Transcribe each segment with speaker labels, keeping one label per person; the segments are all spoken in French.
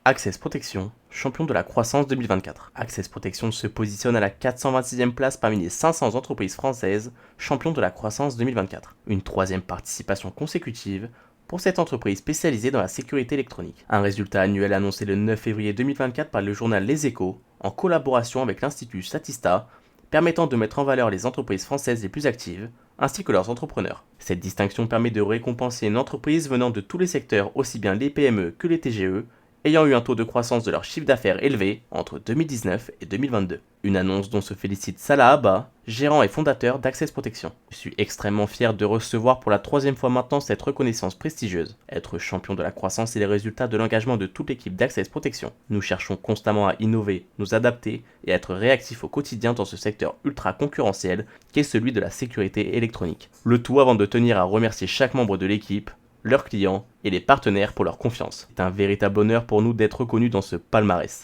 Speaker 1: Access Protection, champion de la croissance 2024. Access Protection se positionne à la 426e place parmi les 500 entreprises françaises champions de la croissance 2024. Une troisième participation consécutive pour cette entreprise spécialisée dans la sécurité électronique. Un résultat annuel annoncé le 9 février 2024 par le journal Les Échos, en collaboration avec l'Institut Statista, permettant de mettre en valeur les entreprises françaises les plus actives, ainsi que leurs entrepreneurs. Cette distinction permet de récompenser une entreprise venant de tous les secteurs, aussi bien les PME que les TGE, ayant eu un taux de croissance de leur chiffre d'affaires élevé entre 2019 et 2022. Une annonce dont se félicite Salah Abba, gérant et fondateur d'Access Protection. Je suis extrêmement fier de recevoir pour la troisième fois maintenant cette reconnaissance prestigieuse. Être champion de la croissance est le résultat de l'engagement de toute l'équipe d'Access Protection. Nous cherchons constamment à innover, nous adapter et à être réactifs au quotidien dans ce secteur ultra concurrentiel qu'est celui de la sécurité électronique. Le tout avant de tenir à remercier chaque membre de l'équipe, leurs clients et les partenaires pour leur confiance. C'est un véritable honneur pour nous d'être reconnus dans ce palmarès.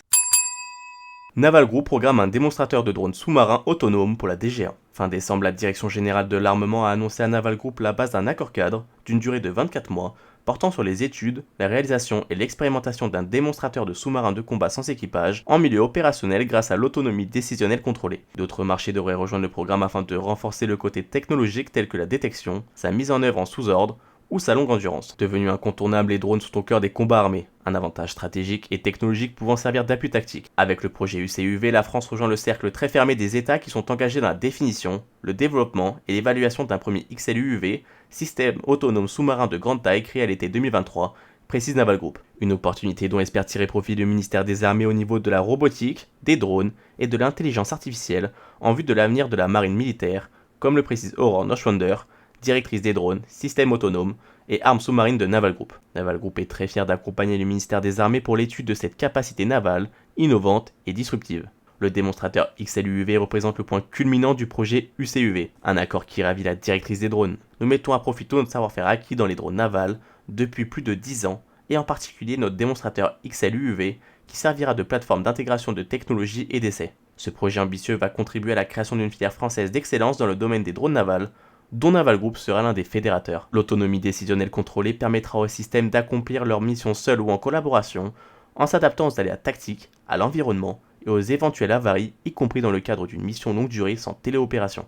Speaker 1: Naval Group programme un démonstrateur de drones sous-marins autonome pour la DGA. Fin décembre, la Direction Générale de l'Armement a annoncé à Naval Group la base d'un accord cadre d'une durée de 24 mois portant sur les études, la réalisation et l'expérimentation d'un démonstrateur de sous-marins de combat sans équipage en milieu opérationnel grâce à l'autonomie décisionnelle contrôlée. D'autres marchés devraient rejoindre le programme afin de renforcer le côté technologique tel que la détection, sa mise en œuvre en sous-ordre, ou sa longue endurance. Devenus incontournables, les drones sont au cœur des combats armés, un avantage stratégique et technologique pouvant servir d'appui tactique. Avec le projet UCUV, la France rejoint le cercle très fermé des États qui sont engagés dans la définition, le développement et l'évaluation d'un premier XLUUV, système autonome sous-marin de grande taille créé à l'été 2023, précise Naval Group. Une opportunité dont espère tirer profit le ministère des Armées au niveau de la robotique, des drones et de l'intelligence artificielle en vue de l'avenir de la marine militaire, comme le précise Aurore Noschwander, directrice des drones, systèmes autonomes et armes sous-marines de Naval Group. Naval Group est très fier d'accompagner le ministère des Armées pour l'étude de cette capacité navale, innovante et disruptive. Le démonstrateur XLUUV représente le point culminant du projet UCUV, un accord qui ravit la directrice des drones. Nous mettons à profit tout notre savoir-faire acquis dans les drones navals depuis plus de 10 ans, et en particulier notre démonstrateur XLUUV qui servira de plateforme d'intégration de technologies et d'essais. Ce projet ambitieux va contribuer à la création d'une filière française d'excellence dans le domaine des drones navals, dont Naval Group sera l'un des fédérateurs. L'autonomie décisionnelle contrôlée permettra aux systèmes d'accomplir leurs missions seuls ou en collaboration, en s'adaptant aux aléas tactiques, à l'environnement et aux éventuelles avaries, y compris dans le cadre d'une mission longue durée sans téléopération.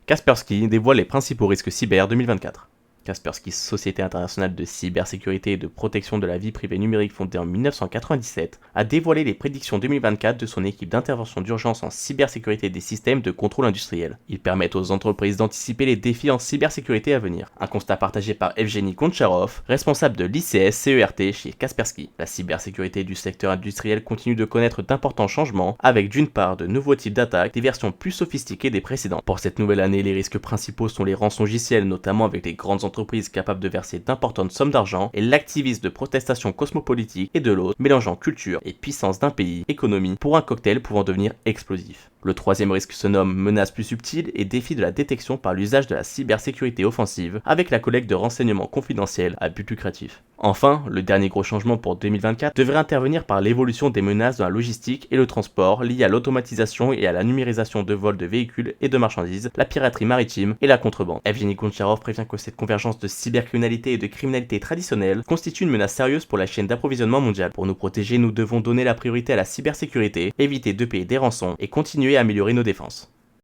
Speaker 1: Kaspersky dévoile les principaux risques cyber 2024. Kaspersky, société internationale de cybersécurité et de protection de la vie privée numérique fondée en 1997, a dévoilé les prédictions 2024 de son équipe d'intervention d'urgence en cybersécurité des systèmes de contrôle industriel. Ils permettent aux entreprises d'anticiper les défis en cybersécurité à venir. Un constat partagé par Evgeny Goncharov, responsable de l'ICS CERT chez Kaspersky. La cybersécurité du secteur industriel continue de connaître d'importants changements, avec d'une part de nouveaux types d'attaques, des versions plus sophistiquées des précédentes. Pour cette nouvelle année, les risques principaux sont les rançongiciels, notamment avec les grandes entreprises capables de verser d'importantes sommes d'argent, et l'activisme de protestation cosmopolitique, et de l'autre, mélangeant culture et puissance d'un pays, économie, pour un cocktail pouvant devenir explosif. Le troisième risque se nomme menace plus subtile et défi de la détection par l'usage de la cybersécurité offensive, avec la collecte de renseignements confidentiels à but lucratif. Enfin, le dernier gros changement pour 2024 devrait intervenir par l'évolution des menaces dans la logistique et le transport liées à l'automatisation et à la numérisation de vols de véhicules et de marchandises, la piraterie maritime et la contrebande. Evgeny Goncharov prévient que cette convergence de cybercriminalité et de criminalité traditionnelle constitue une menace sérieuse pour la chaîne d'approvisionnement mondiale. Pour nous protéger, nous devons donner la priorité à la cybersécurité, éviter de payer des rançons et continuer à améliorer nos défenses.